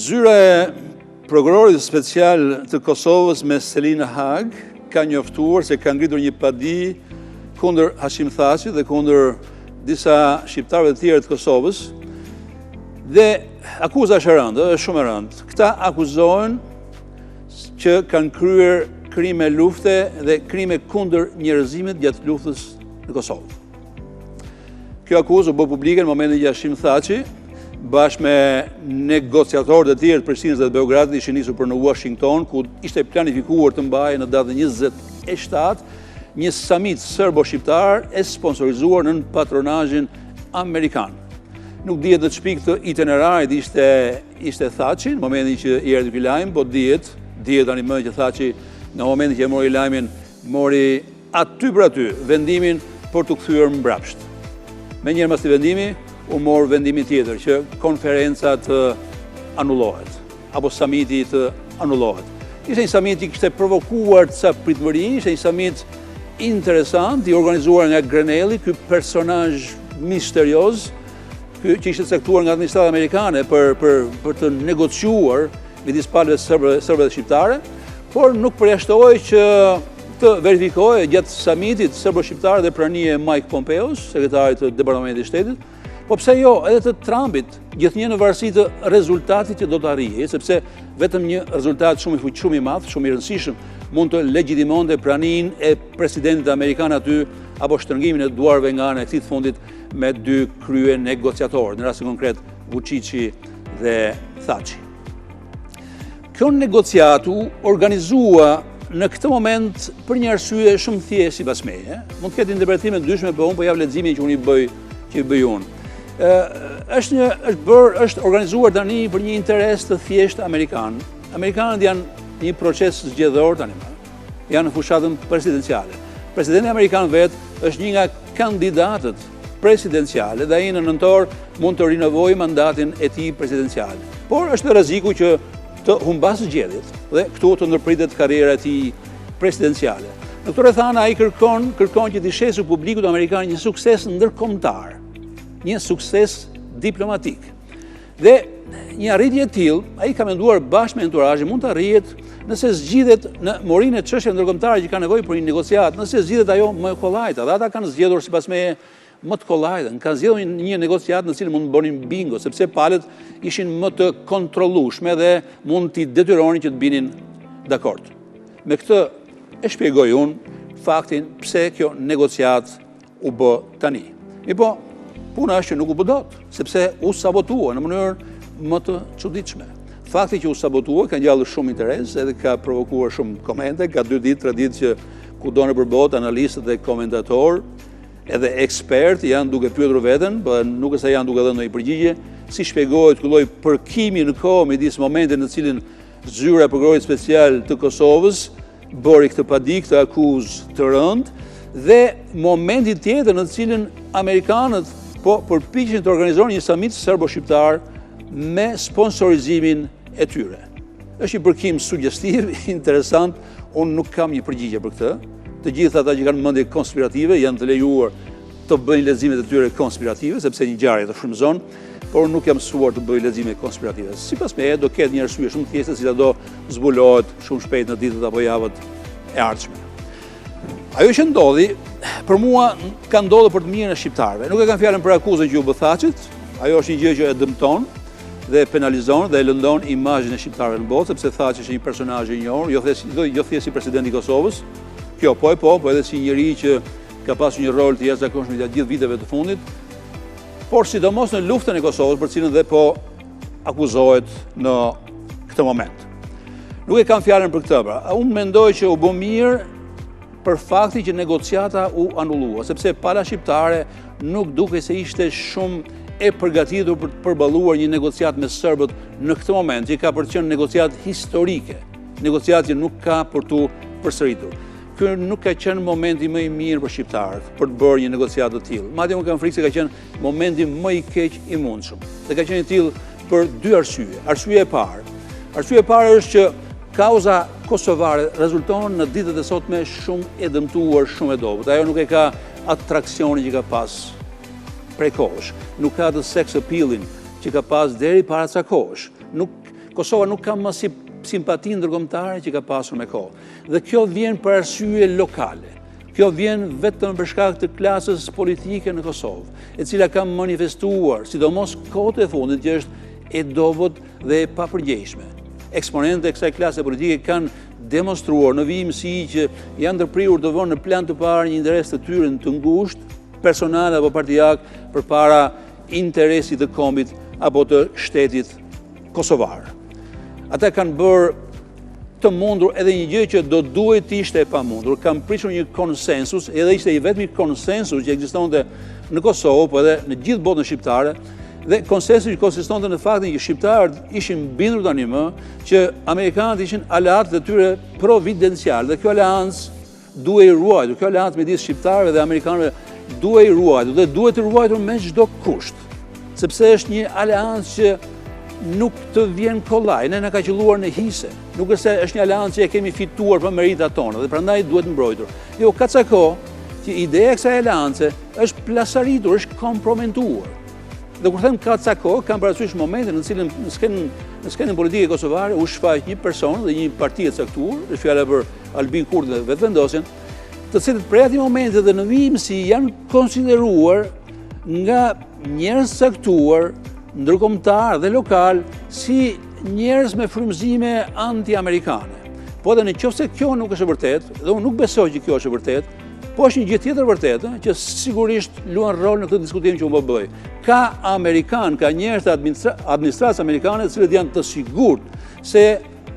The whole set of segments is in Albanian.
Zyra e prokurorit special të Kosovës me Selina Hag ka njoftuar se ka ngritur një padi kundër Hashim Thaçit dhe kundër disa shqiptarëve të tjerë të Kosovës dhe akuza është e rëndë, është shumë e rëndë. Këta akuzohen që kanë kryer krime lufte dhe krime kundër njerëzimit gjatë luftës në Kosovë. Kjo akuzë u bë publike në momentin që Hashim Thaçi bashkë me negociatorët e tjerë të Prishtinës dhe Beogradit ishin nisur për në Washington, ku ishte planifikuar të mbahej në datën 27 një summit serbo-shqiptar e sponsorizuar në patronazhin amerikan. Nuk dihet në çpik të itinerarit ishte Thaçi në momentin që i erdhi ky lajm, po dihet tani më që Thaçi në momentin që e mori lajmin mori aty për aty vendimin për të kthyer mbrapsht. Me njëherë pas këtij vendimi u mor vendimi tjetër që konferenca të anullohet, apo summiti të anullohet. Ishte një summit që kishte provokuar ca pritëmëri, ishte një summit interesant, i organizuar nga Grenelli, ky personazh misterioz, që ishte caktuar nga administrata amerikane për të negociuar midis palëve serbe dhe shqiptare, por nuk përjashtohej që të verifikohej gjatë summitit serbo-shqiptar dhe prania e Mike Pompeos, sekretarit të Departamentit të Shtetit, po pse jo, edhe të Trumpit, gjithnjë në varësi të rezultatit që do të arrijë, sepse vetëm një rezultat shumë i madh, shumë i rëndësishëm, mund të legjitimonte praninë e presidentit amerikan aty, apo shtrëngimin e duarve nga ana e këtij të fundit me dy krye negociatorë, në rastin konkret Vučići dhe Thaçi. Kjo negociat u organizua në këtë moment për një arsye shumë thjeshtë sipas meje. Mund të ketë interpretime të ndryshme, por unë po jap leximin që unë i bëj unë. Është organizuar tani për një interes të thjeshtë amerikan. Amerikanët janë një proces zgjedhor tani, janë në fushatën presidenciale. Presidenti amerikan vetë është një nga kandidatët presidenciale dhe ai në nëntor mund të rinovojë mandatin e tij presidencial. Por është rreziku që të humbasë zgjedhjet dhe këtu të ndërpritet karriera e tij presidenciale. Në këtë rrethana ai kërkon që të shesë publikut amerikan një sukses ndërkombëtar, një sukses diplomatik. Dhe një arritje e tillë, ai ka menduar bashkë me enturazhin, mund të arrihet nëse zgjidhet në morinë e çështjeve ndërkombëtare që ka nevojë për një negociat, nëse zgjidhet ajo më e kollajta. Dhe ata kanë zgjedhur sipas meje më të kollajtën. Kanë zgjedhur një negociat në cilën mund të bënin bingo, sepse palët ishin më të kontrollueshme dhe mund t'i detyronin që të binin dakord. Me këtë e shpjegoj unë faktin pse kjo negociat u bë tani. Po, puna është që nuk u bë dot, sepse u sabotua në mënyrë më të çuditshme. Fakti që u sabotua ka ngjallur shumë interes, edhe ka provokuar shumë komente, ka 2 ditë, 3 ditë që kudo nëpër botë analistët dhe komentatorë edhe ekspert janë duke pyetur veten, po nuk është se janë duke dhënë ndonjë përgjigje, si shpjegohet ky lloj përkimi në kohë midis momentit në cilin zyra e prokurorit special të Kosovës bëri këtë padi, këtë akuzë të rëndë, dhe momenti tjetër në cilin amerikanët po përpiqen të organizojnë një summit serbo-shqiptar me sponsorizimin e tyre. Është një përkim sugjestiv, interesant, unë nuk kam një përgjigje për këtë. Të gjithë ata që kanë mendje konspirative janë të lejuar të bëjnë leximet e tyre konspirative, sepse një ngjarje të frymëzon, por nuk jam mësuar të bëj lexime konspirative. Sipas meje do ketë një arsye shumë të thjeshtë, e cila do zbulohet shumë shpejt në ditët apo javët e ardhshme. Ajo që ndodhi, për mua ka ndodhur për të mirën e shqiptarëve. Nuk e kam fjalën për akuzën që u bë Thaçit, ajo është një gjë që e dëmton dhe penalizon dhe e lëndon imazhin e shqiptarëve në botë, sepse Thaçi është një personazh i njohur, jo thjesht si presidenti i Kosovës, kjo po edhe si njëri që ka pasur një rol të jashtëzakonshëm gjatë gjithë viteve të fundit, por sidomos në luftën e Kosovës, për cilën dhe po akuzohet në këtë moment. Nuk e kam fjalën për këtë, pra. Unë mendoj që u bë mirë për fakti që negociata u anullua, sepse pala shqiptare nuk duke se ishte shumë e përgatitur për të përballuar një negociat me serbët në këtë moment, që ka për të qenë negociat historike, negociat që nuk ka për tu përsëritur. Ky nuk ka qenë momenti më i mirë për shqiptarët për të bërë një negociat të tillë. Madje unë kam frikë se ka qenë momenti më i keq i mundshëm. Dhe ka qenë i tillë për 2 arsye. Arsyeja e parë është që kauza kosovare rezulton në ditët e sotme shumë e dëmtuar, shumë e dobët. Ajo nuk e ka atraksionin që ka pas prej kohësh. Nuk ka atë sex appealin që ka pas deri para ca kohësh. Nuk Kosova nuk ka më simpati ndërkombëtare që ka pasur me kohë. Dhe kjo vjen për arsye lokale. Kjo vjen vetëm për shkak të klasës politike në Kosovë, e cila ka manifestuar, sidomos kohët e fundit, që është e dobët dhe e papërgjegjshme. Eksponentët e kësaj klase politike kanë demonstruar në vijimësi që janë ndërprirur të vënë në plan të parë një interes të tyre të ngushtë, personal apo partijak, përpara interesit të kombit apo të shtetit kosovar. Ata kanë bërë të mundur edhe një gjë që do duhet ishte e pamundur. Kanë prishur një konsensus, edhe ishte i vetmi konsensus që ekzistonte në Kosovë, po edhe në gjithë botën shqiptare, dhe konsensus që konsistonte në faktin që shqiptarët ishin bindur tani më që amerikanët ishin aleatët e tyre providencial, dhe kjo aleancë duhej ruajtur, kjo aleancë midis shqiptarëve dhe amerikanëve duhej ruajtur, dhe duhet të ruajtur me çdo kusht, sepse është një aleancë që nuk të vjen kollaj, ne na ka qelluar në hise. Nuk është se është një aleancë që e kemi fituar për meritat tona dhe prandaj duhet mbrojtur. Jo, ka ca kohë që ideja e kësaj aleance është plasaritur, është komprometuar. Dhe kur them ka ca kohë, kam parasysh momentin në cilin në skenën politike kosovare u shfaq një person dhe një parti e caktuar, është fjala për Albin Kurti dhe Vetëvendosjen, të cilët prej atij momenti dhe në vijimësi janë konsideruar nga njerëz caktuar ndërkombëtar dhe lokal si njerëz me frymëzime anti-amerikane. Po edhe nëse kjo nuk është e vërtetë, dhe unë nuk besoj që kjo është e vërtetë, po është një gjë tjetër vërtetë, që sigurisht luan rol në këtë diskutim që unë po bëj. Ka amerikan, ka njerëz të administratës amerikane, të cilët janë të sigurt se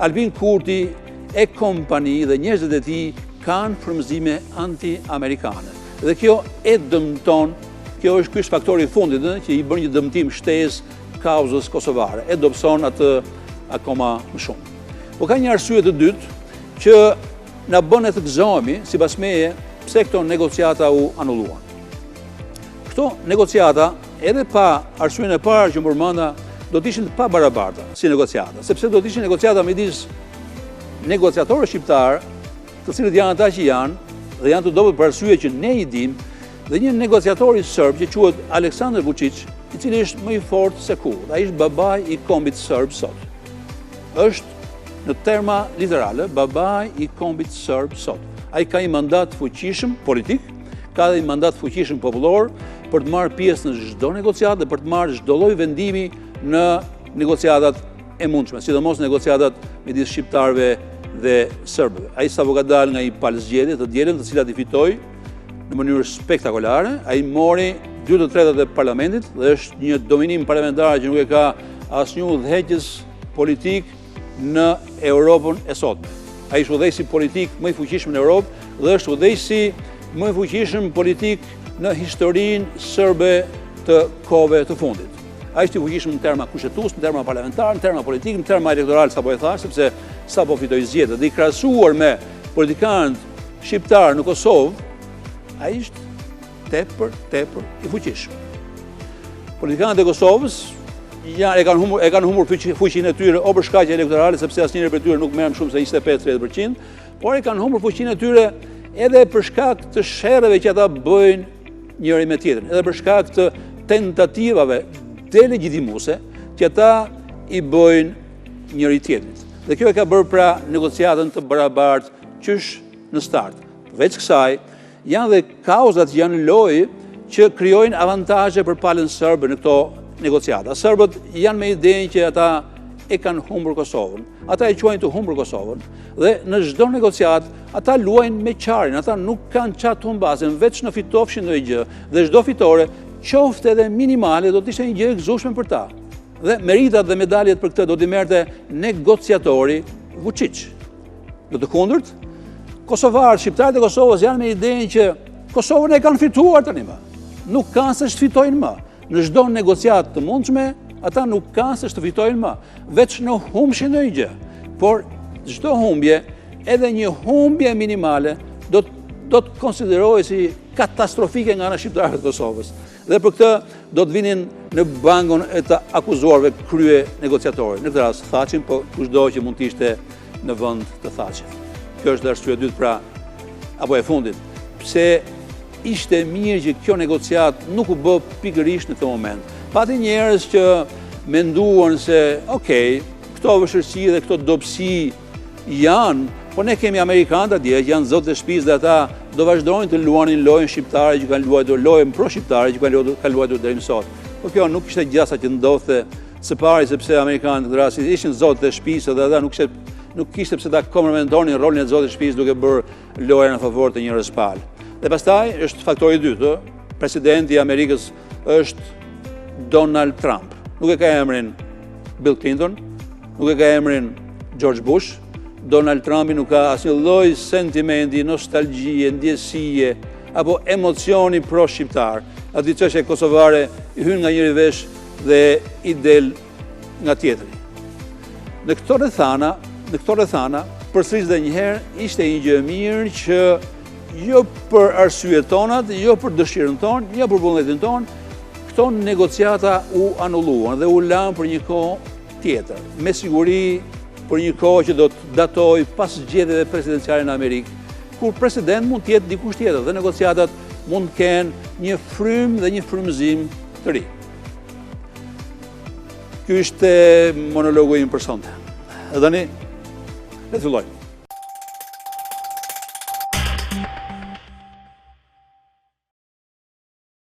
Albin Kurti e kompani dhe njerëzit e tij kanë frymëzime anti-amerikane. Dhe kjo e dëmton. Kjo është faktori i fundit që i bën një dëmtim shtesë kauzës kosovare, e dobëson atë akoma më shumë. Po ka një arsye të dytë që na bën të gëzohemi, sipas meje, pse këto negociata u anulluan. Këto negociata, edhe pa arsyen e parë që më përmenda, do të ishin të pabarabarta si negociata, sepse do të ishin negociata midis negociatorëve shqiptar, të cilët janë ata që janë dhe janë të dobët për arsye që ne i dimë, dhe një negociatori sërb që quhet Aleksandar Vučić, i cili është më i fortë se kurrë. Ai është babai i kombit sërb sot. Është në terma literale babai i kombit sërb sot. Ai ka një mandat fuqishëm politik, ka dhe një mandat fuqishëm popullor për të marrë pjesë në çdo negociatë dhe për të marrë çdo lloj vendimi në negociatat e mundshme, sidomos negociatat midis shqiptarëve dhe serbëve. Ai sapo ka dalë nga një palë zgjedhje të dielën, të cilat i fitoi në mënyrë spektakolare. Ai mori 2/3 e parlamentit dhe është një dominim parlamentar që nuk e ka asnjë udhëheqës politik në Europën e sotme. Ai është udhëheqësi politik më i fuqishëm në Europë dhe është udhëheqësi më i fuqishëm politik në historinë serbe të kohëve të fundit. Ai është i fuqishëm në terma kushtetues, në terma parlamentar, në terma politik, në terma elektoral, sapo e thash, sepse sapo fitoi zgjedhjet dhe i krahasuar me politikanët shqiptar në Kosovë, ai është tepër i fuqishëm. Politikanët e Kosovës e kanë humbur fuqinë e tyre o për shkaqe elektorale, sepse asnjëri prej tyre nuk merr më shumë se 25-30%, por e kanë humbur fuqinë e tyre edhe për shkak të sherrëve që ata bëjnë njëri me tjetrin, edhe për shkak të tentativave delegjitimuese që ata i bëjnë njëri tjetrit. Dhe kjo e ka bërë pra negociatën të barabartë qysh në start. Përveç kësaj, janë dhe kauzat që janë lojë që krijojnë avantazhe për palën serbe në këto negociata. Serbët janë me idenë që ata e kanë humbur Kosovën. Ata e quajnë të humbur Kosovën dhe në çdo negociat ata luajnë me qarin, ata nuk kanë çat humbasen, veç në fitofshin ndonjë gjë dhe çdo fitore, qoftë edhe minimale, do të ishte një gjë e gëzueshme për ta. Dhe meritat dhe medaljet për këtë do t'i merrte negociatori Vučić. Do të kundërt, kosovarët, shqiptarët e Kosovës janë me idenë që Kosovën e kanë fituar tani më. Nuk kanë se të fitojnë më. Në çdo negociatë të mundshme, ata nuk kanë se të fitojnë më, veç në humbshin ndonjë gjë. Por çdo humbje, edhe një humbje minimale, do të konsiderohet si katastrofike nga ana shqiptarëve të Kosovës. Dhe për këtë do të vinin në bangon e të akuzuarve krye negociatorë. Në këtë rast Thaçin, po kushdo që mund të ishte në vend të Thaçit. Kjo është arsye e dytë pra, apo e fundit, pse ishte mirë që kjo negociat nuk u bë pikërisht në këtë moment. Pati njerëz që menduan se, okej, këto vështirësi dhe këto dobësi janë, po ne kemi Amerikanët atje që janë zotë të shtëpisë dhe ata do vazhdojnë të luanin lojën shqiptare që kanë luajtur, lojën pro-shqiptare që kanë luajtur deri më sot. Po kjo nuk ishte gjasa që ndodhte së pari sepse Amerikanët në rastin ishin zotë të shtëpisë dhe ata nuk kishte pse ta komplementonin rolin e zotit të shtëpisë duke bërë lojën në favor të një palë. Dhe pastaj është faktori i dytë, presidenti i Amerikës është Donald Trump. Nuk e ka emrin Bill Clinton, nuk e ka emrin George Bush. Donald Trumpi nuk ka asnjë lloj sentimenti, nostalgjie, ndjesie apo emocioni pro-shqiptar. Aty çështja kosovare i hyn nga njëri vesh dhe i del nga tjetri. Në këto rrethana, përsëris dhe njëherë ishte një gjë e mirë që jo për arsyet tonat, jo për dëshirën tonë, jo për vullnetin tonë, këto negociata u anulluan dhe u lanë për një kohë tjetër. Me siguri për një kohë që do të datoj pas zgjedhjeve presidenciale në Amerikë, kur president mund të jetë dikush tjetër dhe negociatat mund të kenë një frym dhe një frymëzim të ri. Ky ishte monologu im për sonte. Dhe tani, le të fillojmë.